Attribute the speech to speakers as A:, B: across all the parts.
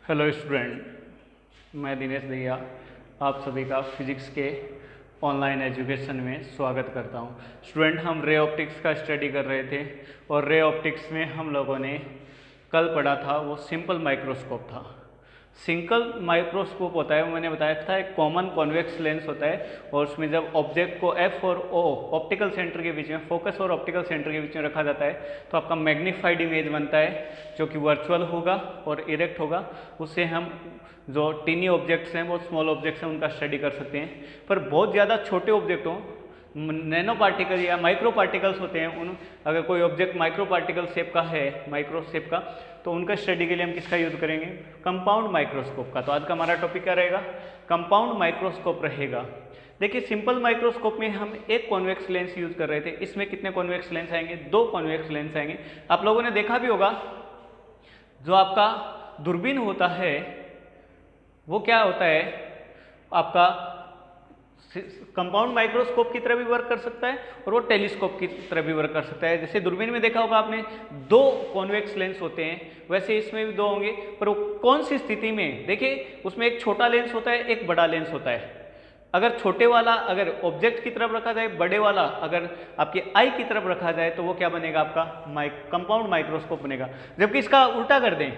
A: Hello student, मैं दिनेश दहिया आप सभी का फिजिक्स के ऑनलाइन एजुकेशन में स्वागत करता हूं। स्टूडेंट, हम रे ऑप्टिक्स का स्टडी कर रहे थे और रे ऑप्टिक्स में हम लोगों ने कल पढ़ा था वो सिंपल माइक्रोस्कोप था। सिंगल माइक्रोस्कोप होता है, मैंने बताया था, एक कॉमन कॉन्वेक्स लेंस होता है और उसमें जब ऑब्जेक्ट को एफ और ओ ऑप्टिकल सेंटर के बीच में, फोकस और ऑप्टिकल सेंटर के बीच में रखा जाता है तो आपका मैग्नीफाइड इमेज बनता है जो कि वर्चुअल होगा और इरेक्ट होगा। उससे हम जो टीनी ऑब्जेक्ट्स हैं, वो स्मॉल ऑब्जेक्ट्स हैं, उनका स्टडी कर सकते हैं। पर बहुत ज़्यादा छोटे ऑब्जेक्ट हों, नैनो पार्टिकल या माइक्रो पार्टिकल्स होते हैं, उन अगर कोई ऑब्जेक्ट माइक्रो पार्टिकल शेप का है, माइक्रो शेप का, तो उनका स्टडी के लिए हम किसका यूज़ करेंगे? कंपाउंड माइक्रोस्कोप का। तो आज का हमारा टॉपिक क्या रहेगा? कंपाउंड माइक्रोस्कोप रहेगा। देखिए, सिंपल माइक्रोस्कोप में हम एक कॉन्वेक्स लेंस यूज़ कर रहे थे। इसमें कितने कॉन्वेक्स लेंस आएंगे? 2 कॉन्वेक्स लेंस आएंगे। आप लोगों ने देखा भी होगा, जो आपका दूरबीन होता है वो क्या होता है, आपका कंपाउंड माइक्रोस्कोप की तरह भी वर्क कर सकता है और वो टेलीस्कोप की तरह भी वर्क कर सकता है। जैसे दूरबीन में देखा होगा आपने 2 कॉन्वेक्स लेंस होते हैं, वैसे इसमें भी 2 होंगे। पर वो कौन सी स्थिति में? देखिए, उसमें एक छोटा लेंस होता है, एक बड़ा लेंस होता है। अगर छोटे वाला अगर ऑब्जेक्ट की तरफ रखा जाए, बड़े वाला अगर आपके आई की तरफ रखा जाए, तो वो क्या बनेगा? आपका कंपाउंड माइक्रोस्कोप बनेगा। जबकि इसका उल्टा कर दें,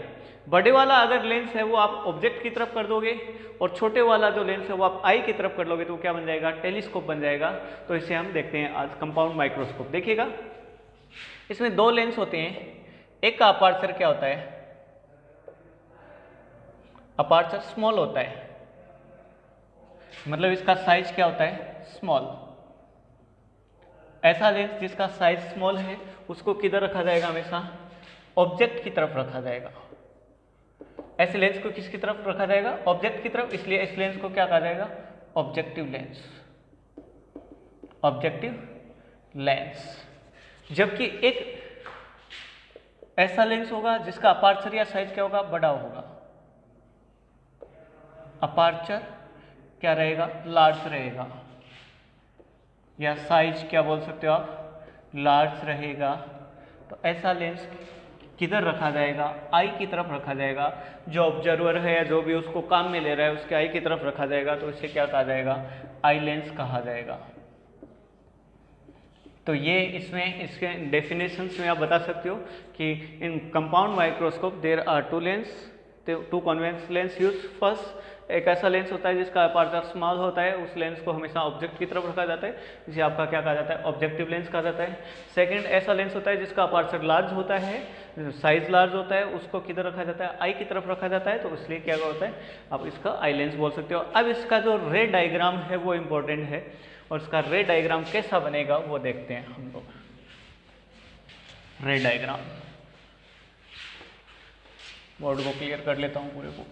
A: बड़े वाला अगर लेंस है वो आप ऑब्जेक्ट की तरफ कर दोगे और छोटे वाला जो लेंस है वो आप आई की तरफ कर लोगे, तो क्या बन जाएगा? टेलीस्कोप बन जाएगा। तो इसे हम देखते हैं आज कंपाउंड माइक्रोस्कोप। देखिएगा, इसमें 2 लेंस होते हैं। एक का अपर्चर क्या होता है? अपर्चर स्मॉल होता है, मतलब इसका साइज क्या होता है? स्मॉल। ऐसा लेंस जिसका साइज स्मॉल है उसको किधर रखा जाएगा? हमेशा ऑब्जेक्ट की तरफ रखा जाएगा। ऐसे लेंस को किसकी तरफ रखा जाएगा? ऑब्जेक्ट की तरफ। इसलिए इस लेंस को क्या कहा जाएगा? Objective lens. Objective lens. जबकि एक ऐसा लेंस होगा जिसका अपर्चर या साइज क्या होगा? बड़ा होगा। अपर्चर क्या रहेगा? लार्ज रहेगा, या साइज क्या बोल सकते हो आप? लार्ज रहेगा। तो ऐसा लेंस किधर रखा जाएगा? आई की तरफ रखा जाएगा। जो ऑब्जर्वर है या जो भी उसको काम में ले रहा है उसके आई की तरफ रखा जाएगा, तो इसे क्या कहा जाएगा? आई लेंस कहा जाएगा। तो ये इसमें इसके डेफिनेशंस में आप बता सकते हो कि इन compound microscope there are 2 lens, 2 convex lens use. First, एक ऐसा लेंस होता है जिसका अपर्चर स्मॉल होता है, उस लेंस को हमेशा ऑब्जेक्ट की तरफ रखा जाता है, जिसे आपका क्या कहा जाता है? ऑब्जेक्टिव लेंस कहा जाता है। सेकंड, ऐसा लेंस होता है जिसका अपर्चर लार्ज होता है, साइज लार्ज होता है, उसको किधर रखा जाता है? आई की तरफ रखा जाता है, तो इसलिए क्या होता है? आप इसका आई लेंस बोल सकते हो। अब इसका जो रे डायग्राम है वो इंपॉर्टेंट है, और इसका रे डायग्राम कैसा बनेगा वो देखते हैं हम लोग। रे डायग्राम, बोर्ड को क्लियर कर लेता हूँ पूरे को।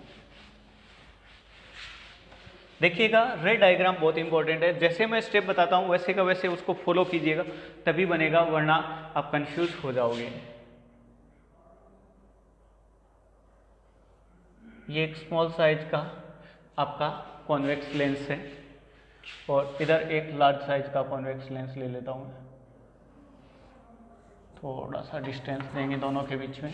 A: देखिएगा, रे डायग्राम बहुत इंपॉर्टेंट है। जैसे मैं स्टेप बताता हूँ वैसे का वैसे उसको फॉलो कीजिएगा, तभी बनेगा, वरना आप कंफ्यूज हो जाओगे। ये एक स्मॉल साइज का आपका कॉन्वेक्स लेंस है और इधर एक लार्ज साइज का कॉन्वेक्स लेंस ले लेता हूँ। थोड़ा सा डिस्टेंस देंगे दोनों के बीच में।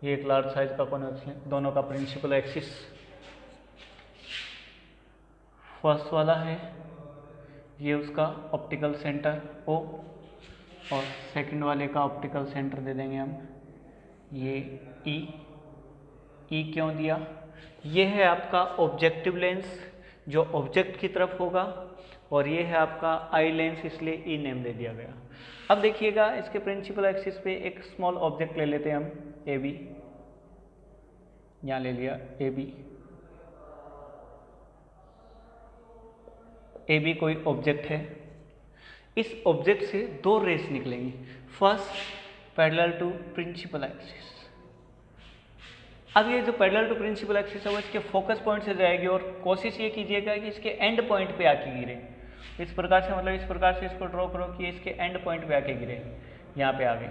A: ये एक लार्ज साइज का कॉन्वेक्स लेंस, दोनों का प्रिंसिपल एक्सिस फर्स्ट वाला है, ये उसका ऑप्टिकल सेंटर O, और सेकंड वाले का ऑप्टिकल सेंटर दे देंगे हम ये E। E क्यों दिया? ये है आपका ऑब्जेक्टिव लेंस जो ऑब्जेक्ट की तरफ होगा, और ये है आपका आई लेंस, इसलिए E नेम दे दिया गया। अब देखिएगा, इसके प्रिंसिपल एक्सिस पे एक स्मॉल ऑब्जेक्ट ले लेते हैं हम, AB। यहाँ ले लिया AB। AB कोई ऑब्जेक्ट है। इस ऑब्जेक्ट से 2 रेस निकलेंगी। First, parallel to principal axis. अब ये जो पैरेलल टू प्रिंसिपल एक्सिस है वो इसके फोकस पॉइंट से जाएगी, और कोशिश ये कीजिएगा कि इसके एंड पॉइंट पे आके गिरे। इस प्रकार से, मतलब इस प्रकार से इसको ड्रॉ करो कि इसके एंड पॉइंट पे आके गिरे। यहाँ पे आ गई।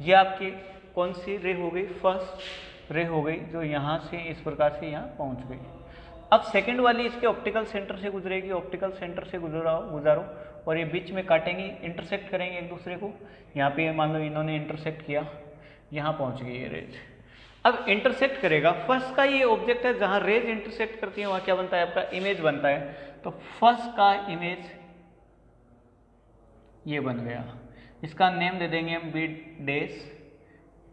A: ये आपकी कौन सी रे हो गई? फर्स्ट रे हो गई, जो यहाँ से इस प्रकार से यहाँ पहुँच गई। अब सेकंड वाली इसके ऑप्टिकल सेंटर से गुजरेगी, ऑप्टिकल सेंटर से गुजारो और ये बीच में काटेंगी, इंटरसेक्ट करेंगे एक दूसरे को। यहाँ पे मान लो इन्होंने इंटरसेक्ट किया, यहाँ पहुँच गई ये रेज। अब इंटरसेक्ट करेगा, फर्स्ट का ये ऑब्जेक्ट है जहाँ रेज इंटरसेक्ट करती है वहाँ क्या बनता है आपका इमेज बनता है। तो फर्स्ट का इमेज ये बन गया, इसका नेम दे देंगे हम बी डैश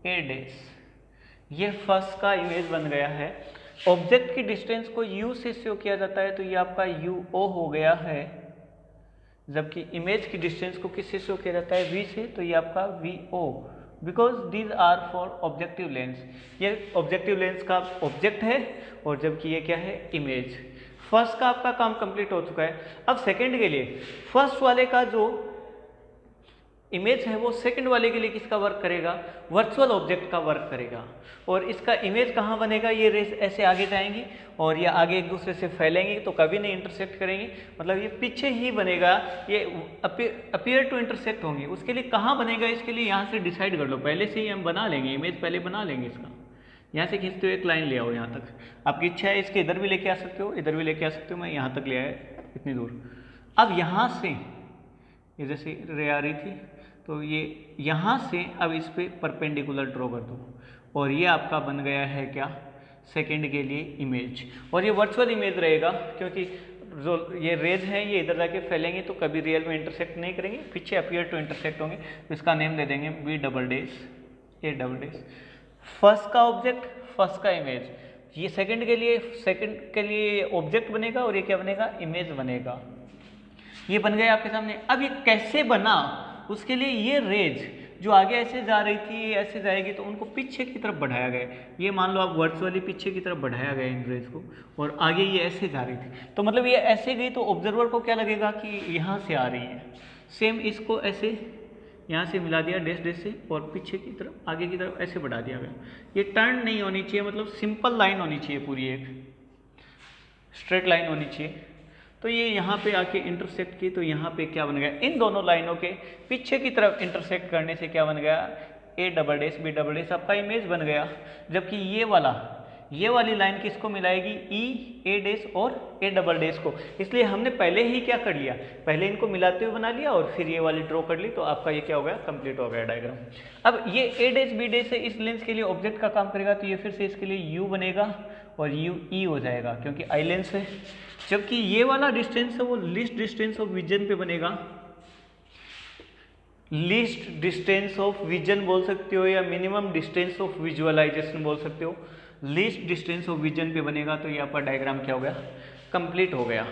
A: ए डैश। ये फर्स्ट का इमेज बन गया है। ऑब्जेक्ट की डिस्टेंस को u से शो किया जाता है तो ये आपका UO हो गया है, जबकि इमेज की डिस्टेंस को किससे शो किया जाता है v से, तो ये आपका VO, because these are for objective lens. ये ऑब्जेक्टिव लेंस का ऑब्जेक्ट है और जबकि ये क्या है इमेज। फर्स्ट का आपका काम कंप्लीट हो चुका है। अब सेकंड के लिए फर्स्ट वाले का जो इमेज है वो सेकंड वाले के लिए किसका वर्क करेगा, वर्चुअल ऑब्जेक्ट का वर्क करेगा। और इसका इमेज कहाँ बनेगा, ये रेस ऐसे आगे जाएंगी और ये आगे एक दूसरे से फैलेंगी तो कभी नहीं इंटरसेक्ट करेंगी, मतलब ये पीछे ही बनेगा, ये अपीयर टू इंटरसेक्ट होंगी। उसके लिए कहाँ बनेगा, इसके लिए यहाँ से डिसाइड कर लो, पहले से ही हम बना लेंगे, इमेज पहले बना लेंगे इसका। यहाँ से खींचते हुए एक लाइन ले आओ यहाँ तक, आपकी इच्छा है इसके इधर भी लेके आ सकते हो, इधर भी लेके आ सकते हो, मैं यहाँ तक ले आया इतनी दूर। अब यहाँ से ये जैसे रे आ रही थी तो ये यहाँ से अब इस पे परपेंडिकुलर ड्रॉ कर दो और ये आपका बन गया है क्या, सेकंड के लिए इमेज। और ये वर्चुअल इमेज रहेगा क्योंकि जो ये रेज हैं ये इधर जाके फैलेंगे तो कभी रियल में इंटरसेक्ट नहीं करेंगे, पीछे अपीयर टू इंटरसेक्ट होंगे। तो इसका नेम दे देंगे B double dash A double dash. First का ऑब्जेक्ट, फर्स्ट का इमेज, ये सेकंड के लिए ऑब्जेक्ट बनेगा और ये क्या बनेगा, इमेज बनेगा। ये बन गया आपके सामने। अब ये कैसे बना, उसके लिए ये रेज जो आगे ऐसे जा रही थी ऐसे जाएगी तो उनको पीछे की तरफ बढ़ाया गया। ये मान लो आप वर्चुअली पीछे की तरफ बढ़ाया गया इन रेज को, और आगे ये ऐसे जा रही थी तो मतलब ये ऐसे गई तो ऑब्जर्वर को क्या लगेगा कि यहाँ से आ रही है। सेम इसको ऐसे यहाँ से मिला दिया डैश डैश से और पीछे की तरफ आगे की तरफ ऐसे बढ़ा दिया गया। ये टर्न नहीं होनी चाहिए, मतलब सिंपल लाइन होनी चाहिए, पूरी एक स्ट्रेट लाइन होनी चाहिए। तो ये यहाँ पे आके इंटरसेक्ट की तो यहाँ पे क्या बन गया, इन दोनों लाइनों के पीछे की तरफ इंटरसेक्ट करने से क्या बन गया, A double dash B double dash आपका इमेज बन गया। जबकि ये वाली लाइन किसको मिलाएगी, ई ए डैश और ए डबल डैश को। इसलिए हमने पहले ही क्या कर लिया, पहले इनको मिलाते हुए बना लिया और फिर ये वाली ड्रॉ कर ली तो आपका ये क्या हो गया, कंप्लीट हो गया डायग्राम। अब ये ए डैश बी डैश से इस लेंस के लिए ऑब्जेक्ट का काम करेगा तो ये फिर से इसके लिए यू बनेगा और यू ई हो जाएगा क्योंकि आई लेंस है। जबकि ये वाला डिस्टेंस है वो लीस्ट डिस्टेंस ऑफ विजन पे बनेगा, लीस्ट डिस्टेंस ऑफ विजन बोल सकते हो या मिनिमम डिस्टेंस ऑफ विजुअलाइजेशन बोल सकते हो। लीस्ट डिस्टेंस ऑफ विजन पे बनेगा तो ये आपका डायग्राम क्या हो गया, कंप्लीट हो गया।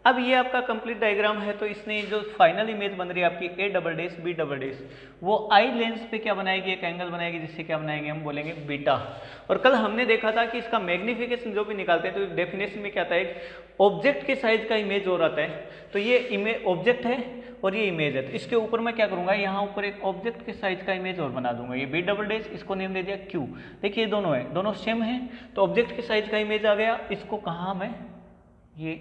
A: अब ये आपका कंप्लीट डायग्राम है तो इसने जो फाइनल इमेज बन रही है आपकी A double dash B double dash, वो आई लेंस पे क्या बनाएगी, एक एंगल बनाएगी जिससे क्या बनाएंगे, हम बोलेंगे बीटा। और कल हमने देखा था कि इसका मैग्निफिकेशन जो भी निकालते हैं तो डेफिनेशन में क्या आता है, एक ऑब्जेक्ट के साइज का इमेज और आता है। तो ये इमेज ऑब्जेक्ट है और ये इमेज है, तो इसके ऊपर मैं क्या करूंगा, यहाँ ऊपर एक ऑब्जेक्ट के साइज का इमेज और बना दूंगा। ये बी डबल डैश, इसको नेम दे दिया क्यू। देखिए दोनों है, दोनों सेम है तो ऑब्जेक्ट के साइज का इमेज आ गया। इसको कहाँ मैं ये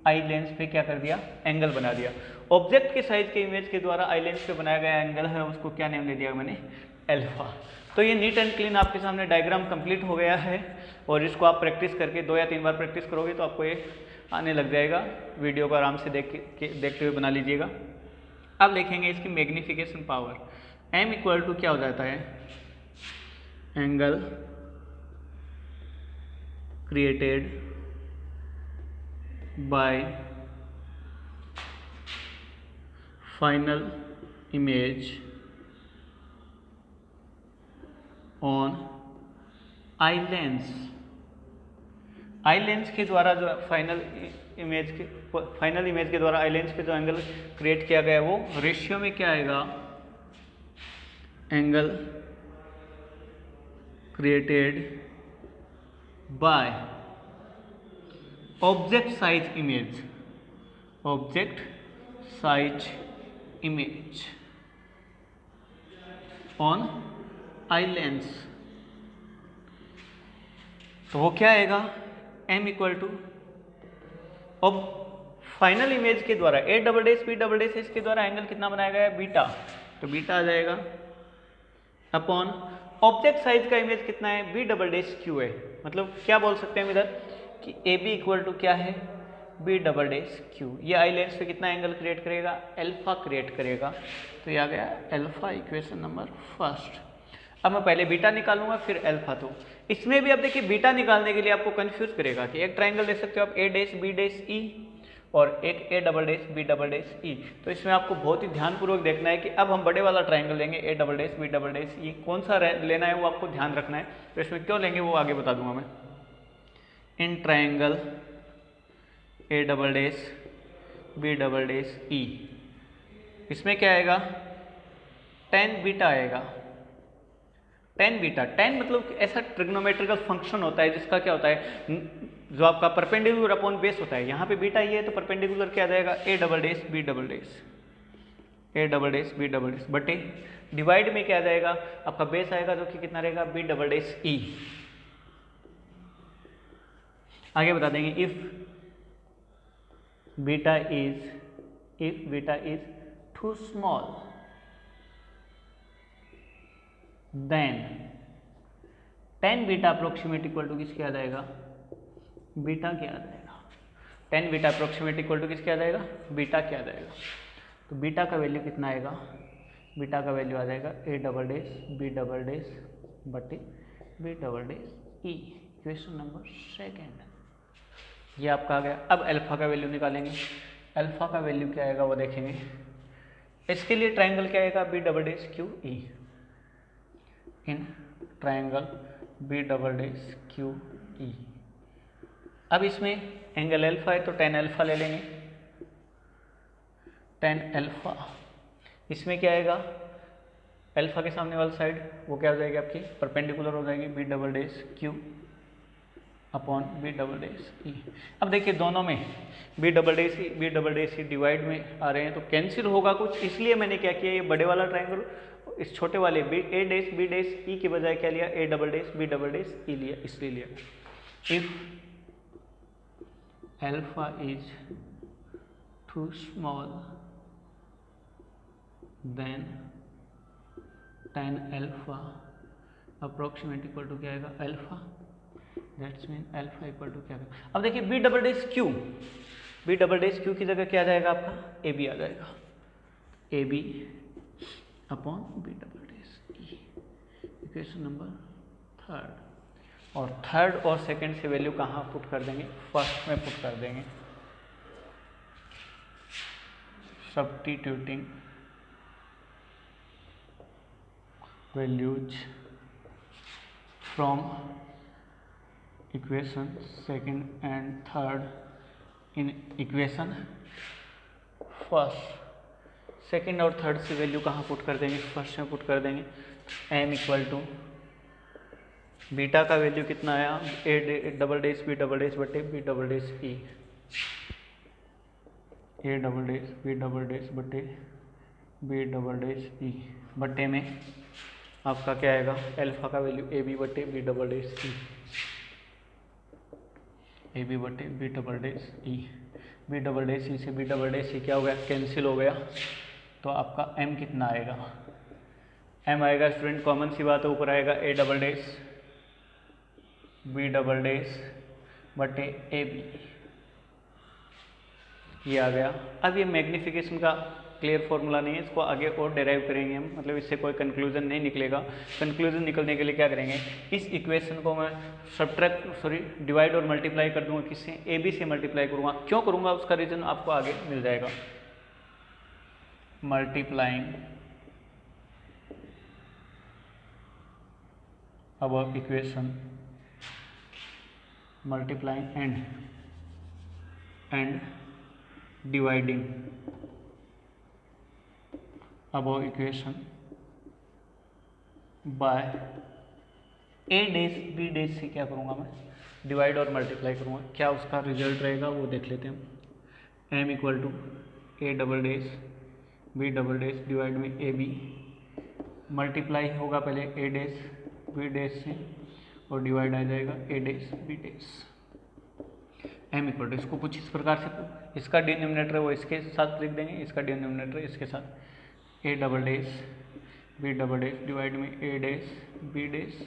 A: आई लेंस पे क्या कर दिया, एंगल बना दिया। ऑब्जेक्ट के साइज के इमेज के द्वारा आई लेंस पे बनाया गया एंगल है, उसको क्या नेम दे दिया मैंने, अल्फा। तो ये नीट एंड क्लीन आपके सामने डायग्राम कंप्लीट हो गया है और इसको आप प्रैक्टिस करके 2 या 3 बार प्रैक्टिस करोगे तो आपको ये आने लग जाएगा। वीडियो को आराम से देखते हुए बना लीजिएगा। अब देखेंगे इसकी magnification power. M equal to क्या हो जाता है, angle created by final image on eye lens. Eye lens के द्वारा जो फाइनल इमेज के द्वारा आई लेंस पे जो एंगल क्रिएट किया गया है वो रेशियो में क्या आएगा, angle created by object size image, object size image on eye lens. तो वो क्या आएगा, m इक्वल टू, अब फाइनल इमेज के द्वारा A double dash B double dash इसके द्वारा एंगल कितना बनाया गया है, बीटा, तो बीटा आ जाएगा अपॉन ऑब्जेक्ट साइज का इमेज कितना है, बी डबल डैश क्यू है। मतलब क्या बोल सकते हैं हम इधर कि ए बी इक्वल टू क्या है, बी डबल डेस क्यू। ये आई लेंस पे कितना एंगल क्रिएट करेगा, अल्फा क्रिएट करेगा। तो ये आ गया अल्फा, इक्वेशन नंबर फर्स्ट। अब मैं पहले बीटा निकालूंगा फिर अल्फा। तो इसमें भी अब देखिए बीटा निकालने के लिए आपको कंफ्यूज करेगा कि एक ट्राइंगल देख सकते हो आप, A dash B dash E और एक A double dash B double dash E. तो इसमें आपको बहुत ही ध्यानपूर्वक देखना है कि अब हम बड़े वाला ट्राइंगल लेंगे, A double dash B double dash E, कौन सा लेना है वो आपको ध्यान रखना है। तो इसमें क्यों लेंगे वो आगे बता दूंगा मैं। In triangle A double dash B double dash E, इसमें क्या आएगा, टेन बीटा आएगा। टेन बीटा, टेन मतलब ऐसा ट्रिग्नोमेट्रिकल फंक्शन होता है जिसका क्या होता है, जो आपका परपेंडिकुलर अपॉन बेस होता है। यहाँ पे बीटा ये है तो परपेंडिकुलर क्या आ जाएगा, A double dash B double dash, A double dash B double dash बटे डिवाइड में क्या आ जाएगा, आपका बेस आएगा जो कि कितना रहेगा, बी डबल डैश ई। आगे बता देंगे if beta is too small then tan beta approximate equal to किसके आ जाएगा, बीटा क्या आ जाएगा, tan beta approximate equal to किसके आ जाएगा, बीटा क्या आ जाएगा। तो बीटा का वैल्यू कितना आएगा, बीटा का वैल्यू आ जाएगा A double dash B double dash बटे B double dash E, equation number second. ये आपका आ गया। अब अल्फा का वैल्यू निकालेंगे। अल्फा का वैल्यू क्या आएगा वो देखेंगे। इसके लिए ट्राइंगल क्या आएगा, B double dash Q E. In triangle B double dash Q E. अब इसमें एंगल अल्फा है तो टेन अल्फा ले लेंगे, टेन अल्फा। इसमें क्या आएगा, अल्फा के सामने वाला साइड वो क्या हो जाएगी आपकी, परपेंडिकुलर हो जाएगी, B double dash Q upon B double dash E. अब देखिए दोनों में B double dash E divide में आ रहे हैं तो कैंसिल होगा कुछ, इसलिए मैंने क्या किया, ये बड़े वाला ट्राइंगल इस छोटे वाले A dash B dash E की बजाय क्या लिया, A double dash B double dash E लिया, इसलिए लिया। If alpha is too small then tan alpha approximate equal to क्या आएगा, alpha. That's mean alpha equal to क्या आएगा। अब देखिए B double dash Q, B double dash Q की जगह क्या आ जाएगा आपका, ए बी आ जाएगा, A B upon B double dash E, equation number third. और थर्ड और सेकंड से वैल्यू कहाँ पुट कर देंगे, फर्स्ट में पुट कर देंगे, substituting values from equation second and third in equation first. Second और थर्ड से वैल्यू कहाँ पुट कर देंगे, फर्स्ट में पुट कर देंगे। एम इक्वल टू बीटा का वैल्यू कितना आया, A double dash B double dash बटे B double dash E, A double dash B double dash बटे बी डबल डैश ई बटे में आपका क्या आएगा, अल्फा का वैल्यू ए बी बटे B double dash E, A B बटे B double dash E. B double dash E से बी डबल डैश ई क्या हो गया, कैंसिल हो गया। तो आपका एम कितना आएगा, एम आएगा स्टूडेंट, कॉमन सी बात है, ऊपर आएगा A double dash B double dash बटे ए बी, ये आ गया। अब ये मैग्निफिकेशन का क्लियर फॉर्मूला नहीं है, इसको आगे और डेराइव करेंगे हम, मतलब इससे कोई कंक्लूजन नहीं निकलेगा। कंक्लूजन निकलने के लिए क्या करेंगे, इस इक्वेशन को मैं डिवाइड और मल्टीप्लाई कर दूंगा, किससे, ए बी से मल्टीप्लाई करूंगा। क्यों करूंगा उसका रीजन आपको आगे मिल जाएगा। मल्टीप्लाइंग अब equation, multiplying and dividing above equation by A dash B dash से क्या करूँगा मैं, डिवाइड और मल्टीप्लाई करूँगा। क्या उसका रिजल्ट रहेगा वो देख लेते हैं। M equal to A double dash B double dash divide में ए बी, मल्टीप्लाई होगा पहले ए डैश बी डैश से और डिवाइड आ जाएगा A dash B dash. M equal to, इसको कुछ इस प्रकार से, इसका डिनोमिनेटर वो इसके साथ लिख देंगे, इसका डिनोमिनेटर इसके साथ, A double dash B double dash divide में A dash B dash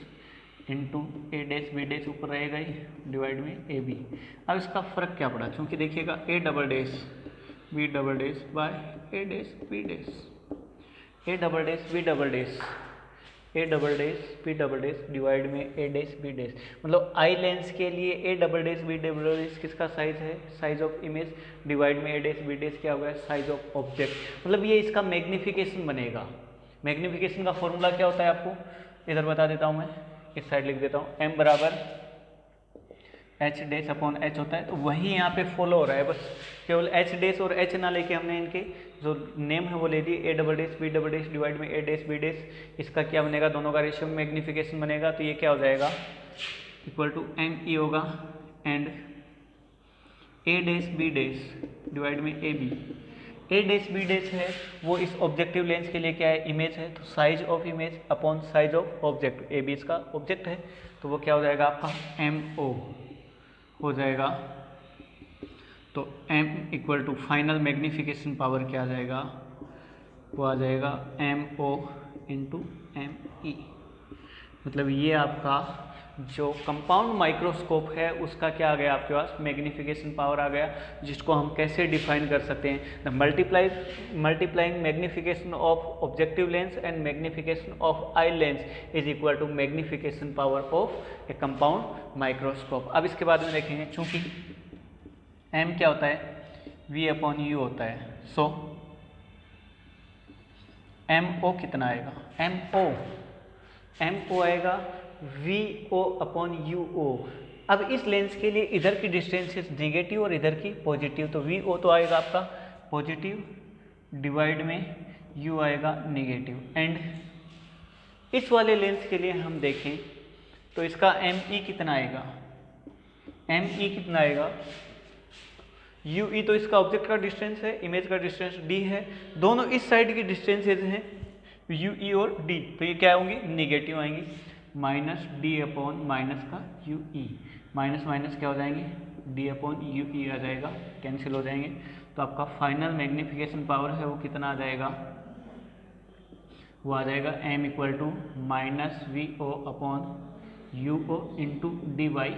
A: into A dash B dash ऊपर रहेगा ही डिवाइड में ए बी। अब इसका फ़र्क क्या पड़ा, क्योंकि देखिएगा A double dash B double dash by A dash B dash, A double dash B double dash, A double dash B double dash divide में ए डैश बी डैश। मतलब आई लेंस के लिए A double dash B double dash किसका size है, size of image, divide में A dash B dash क्या होगा, size of object. मतलब ये इसका मैग्निफिकेशन बनेगा। मैग्निफिकेशन का फॉर्मूला क्या होता है आपको इधर बता देता हूँ मैं, इस साइड लिख देता हूँ, m बराबर एच डैश अपॉन एच होता है। तो वही यहाँ पे फॉलो हो रहा है, बस केवल एच डैश और एच ना लेके हमने इनके जो नेम है वो ले दिए, A double dash B double dash divide में ए डैश बी डैश। इसका क्या बनेगा, दोनों का रेशियो में मैग्निफिकेशन बनेगा। तो ये क्या हो जाएगा, इक्वल टू एम ई होगा and A dash B dash divide में A B. A dash B dash है वो इस ऑब्जेक्टिव लेंस के लिए क्या है, इमेज है। तो size of image upon size of object, A B इसका ऑब्जेक्ट है, तो वो क्या हो जाएगा आपका एम ओ हो जाएगा। तो m equal to final magnification power क्या आ जाएगा, वो आ जाएगा M O into M E. मतलब ये आपका जो कंपाउंड माइक्रोस्कोप है उसका क्या आ गया आपके पास, मैग्निफिकेशन पावर आ गया, जिसको हम कैसे डिफाइन कर सकते हैं, the multiplying magnification of objective lens and magnification of eye lens is equal to magnification power of a compound microscope. अब इसके बाद में देखेंगे, चूंकि m क्या होता है, v अपॉन यू होता है, सो एम ओ कितना आएगा, एम ओ आएगा वी ओ अपॉन यू ओ। अब इस लेंस के लिए इधर की डिस्टेंस नेगेटिव और इधर की पॉजिटिव, तो वी ओ तो आएगा आपका पॉजिटिव डिवाइड में यू आएगा नेगेटिव। एंड इस वाले लेंस के लिए हम देखें तो इसका एम ई कितना आएगा, एम ई कितना आएगा, यू ई तो इसका ऑब्जेक्ट का डिस्टेंस है, इमेज का डिस्टेंस डी है, दोनों इस साइड की डिस्टेंसेज हैं यू ई और डी, तो ये क्या होंगी, निगेटिव आएंगी, माइनस डी अपॉन माइनस का यू ई, माइनस माइनस क्या हो जाएंगे, डी अपॉन यू ई आ जाएगा, कैंसिल हो जाएंगे। तो आपका फाइनल मैग्निफिकेशन पावर है वो कितना आ जाएगा, वो आ जाएगा m equal to minus V O upon U O into D by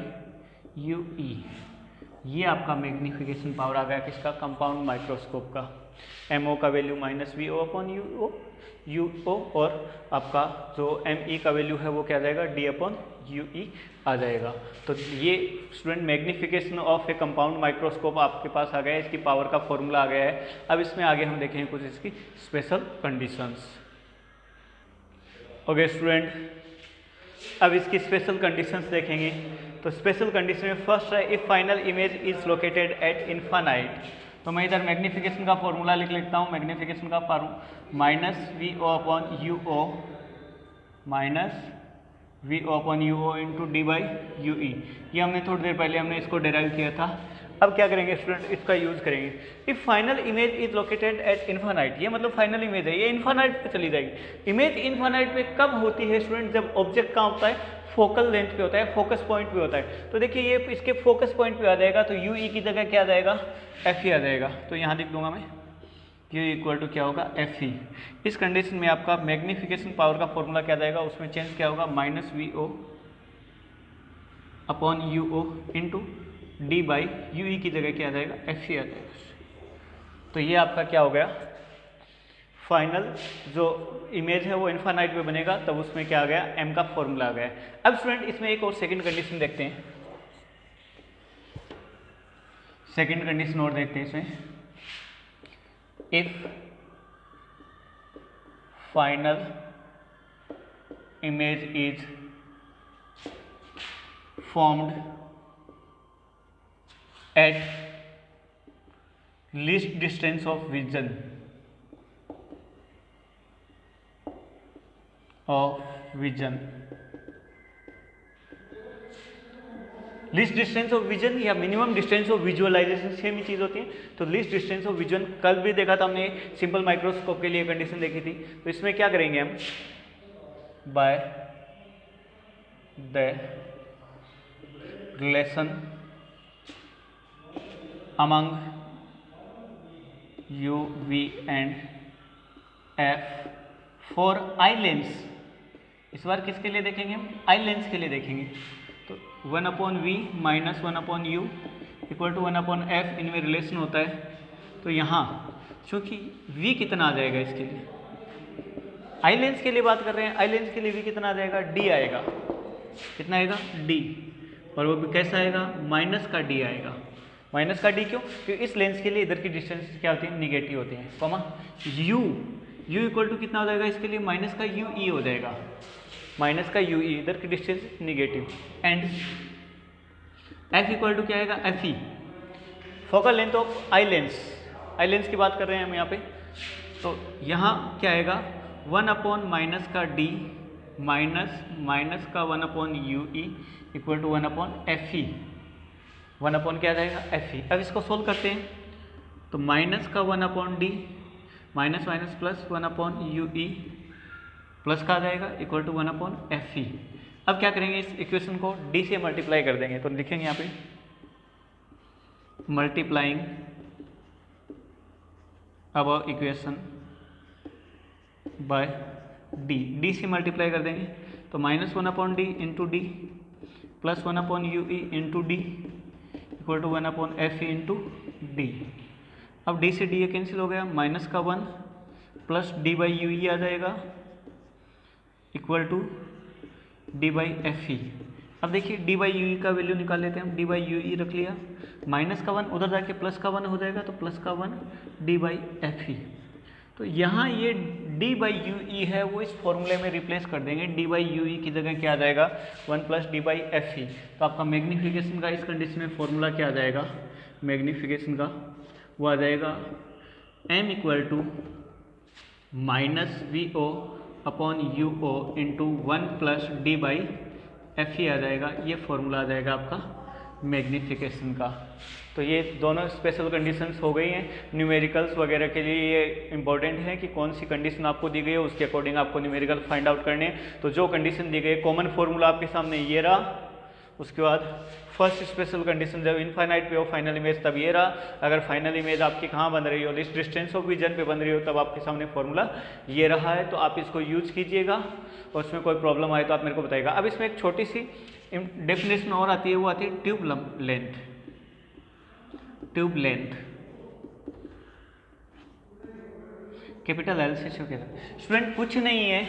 A: U E. ये आपका मैग्निफिकेशन पावर आ गया किसका, कंपाउंड माइक्रोस्कोप का। एम ओ का value minus V O upon U O और आपका जो एम ई का वैल्यू है वो क्या आ जाएगा, डी अपॉन यू ई आ जाएगा। तो ये student magnification of a compound microscope आपके पास आ गया है, इसकी पावर का फॉर्मूला आ गया है। अब इसमें आगे हम देखेंगे कुछ इसकी स्पेशल कंडीशंस। ओके स्टूडेंट, अब इसकी स्पेशल कंडीशंस देखेंगे। तो स्पेशल कंडीशन में फर्स्ट है, if final image is located at infinite. तो मैं इधर मैग्निफिकेशन का फॉर्मूला लिख लेता हूँ, मैग्निफिकेशन का formula minus V O upon U O, minus V O upon U O into D by U E. ये हमने थोड़ी देर पहले हमने इसको डेराइव किया था। अब क्या करेंगे स्टूडेंट, इसका यूज करेंगे। If final image is located at infinite, ये मतलब फाइनल इमेज है, ये इन्फानाइट पे चली जाएगी। इमेज इन्फानाइट पे कब होती है स्टूडेंट, जब ऑब्जेक्ट कहाँ होता है, फोकल लेंथ पे होता है, फोकस पॉइंट पे होता है। तो देखिए ये इसके फोकस पॉइंट पे आ जाएगा, तो यू ई की जगह क्या आ जाएगा, एफ ई आ जाएगा। तो यहाँ लिख दूंगा मैं यू इक्वल टू क्या होगा, एफ ई। इस कंडीशन में आपका मैग्निफिकेशन पावर का फॉर्मूला क्या जाएगा, उसमें चेंज क्या होगा, minus V O upon U O into D by U E की जगह क्या आ जाएगा, एफ ई आ जाएगा। तो ये आपका क्या हो गया, फाइनल जो इमेज है वो इन्फानाइट में बनेगा, तब उसमें क्या आ गया, एम का फॉर्मूला आ गया। अब स्टूडेंट इसमें एक और सेकंड कंडीशन देखते हैं, सेकंड कंडीशन और देखते हैं इसमें। If final image is formed at least distance of vision least distance of vision या minimum distance of visualization same ही चीज़ होती है। तो लीस्ट डिस्टेंस ऑफ विजन कल भी देखा था हमने, सिंपल माइक्रोस्कोप के लिए कंडीशन देखी थी। तो इसमें क्या करेंगे हम, by the relation among u, v and f for eye lens इस बार किसके लिए देखेंगे हम, आई लेंस के लिए देखेंगे। तो 1/v minus 1/u equal to 1/f, इनमें रिलेशन होता है। तो यहाँ चूँकि v कितना आ जाएगा इसके लिए, आई लेंस के लिए बात कर रहे हैं, आई लेंस के लिए v कितना आ जाएगा, d आएगा। कितना आएगा, d, और वो भी कैसा आएगा, माइनस का d आएगा। माइनस का d क्यों, क्योंकि इस लेंस के लिए इधर की डिस्टेंस क्या होती है, निगेटिव होती है। कॉमा u इक्वल टू कितना हो जाएगा इसके लिए, माइनस का ue हो जाएगा, माइनस का ue, इधर की distance negative. And f equal to क्या आएगा, fe, focal length of eye lens, eye lens की बात कर रहे हैं हम यहाँ पे। तो यहाँ क्या आएगा, 1/ माइनस का d माइनस का 1/ue इक्वल टू 1/fe, 1/ क्या जाएगा, fe। अब इसको सोल्व करते हैं, तो माइनस का 1/d minus minus plus 1/ue plus का आ जाएगा इक्वल टू 1/fe। अब क्या करेंगे, इस इक्वेशन को d से मल्टीप्लाई कर देंगे। तो लिखेंगे यहाँ पे मल्टीप्लाइंग अब इक्वेशन बाय d से मल्टीप्लाई कर देंगे। तो minus 1/d into D plus 1/ue into D equal to 1/fe into D. अब d से d ये कैंसिल हो गया, माइनस का 1 प्लस d/ue आ जाएगा इक्वल टू d/fe। अब देखिए d/ue का वैल्यू निकाल लेते हैं हम, d/ue रख लिया, माइनस का 1 उधर जाके प्लस का 1 हो जाएगा, तो प्लस का 1 d/fe। तो यहाँ ये d/ue है वो इस फॉर्मूले में रिप्लेस कर देंगे, d/ue की जगह क्या आ जाएगा, 1 प्लस d/fe। तो आपका मैग्नीफिकेशन का इस कंडीशन में फॉर्मूला क्या आ जाएगा, मैग्नीफिकेशन का वो आ जाएगा m equal to minus vo upon uo into 1 plus d/fe आ जाएगा। ये फॉर्मूला आ जाएगा आपका मैग्नीफिकेशन का। तो ये दोनों स्पेशल कंडीशंस हो गई हैं। न्यूमेरिकल्स वगैरह के लिए ये इंपॉर्टेंट है कि कौन सी कंडीशन आपको दी गई है, उसके अकॉर्डिंग आपको न्यूमेरिकल फाइंड आउट करने हैं। तो जो कंडीशन दी गई है, कॉमन फॉर्मूला आपके सामने ये रहा, उसके बाद फर्स्ट स्पेशल कंडीशन जब इनफाइनाइट पे हो फाइनल इमेज तब ये रहा। अगर फाइनल इमेज आपकी कहाँ बन रही हो, इस डिस्टेंस ऑफ विजन पे बन रही हो, तब आपके सामने फॉर्मूला ये रहा है। तो आप इसको यूज कीजिएगा और उसमें कोई प्रॉब्लम आए तो आप मेरे को बताइएगा। अब इसमें एक छोटी सी डेफिनेशन और आती है, वो आती है tube length. Tube length capital L से शो किया। स्टूडेंट कुछ नहीं है,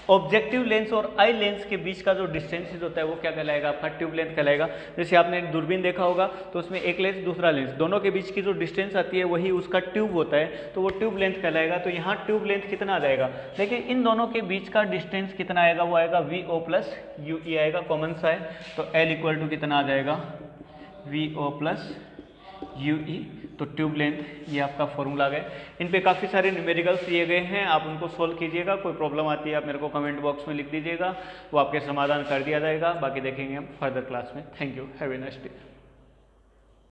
A: ऑब्जेक्टिव लेंस और आई लेंस के बीच का जो डिस्टेंस होता है वो क्या कहलाएगा, आपका ट्यूब लेंथ कहलाएगा। जैसे आपने दूरबीन देखा होगा तो उसमें एक लेंस दूसरा लेंस, दोनों के बीच की जो डिस्टेंस आती है वही उसका ट्यूब होता है, तो वो ट्यूब लेंथ कहलाएगा। तो यहाँ ट्यूब लेंथ कितना आ जाएगा, देखिए इन दोनों के बीच का डिस्टेंस कितना आएगा, वो आएगा vo प्लस ue आएगा, कॉमन सा है। तो l इक्वल टू कितना आ जाएगा, vo प्लस ue। तो ट्यूब लेंथ ये आपका फॉर्मूला आ गया। इन पे काफ़ी सारे न्यूमेरिकल्स दिए गए हैं, आप उनको सोल्व कीजिएगा। कोई प्रॉब्लम आती है आप मेरे को कमेंट बॉक्स में लिख दीजिएगा, वो आपके समाधान कर दिया जाएगा। बाकी देखेंगे हम फर्दर क्लास में। Thank you, have a nice day.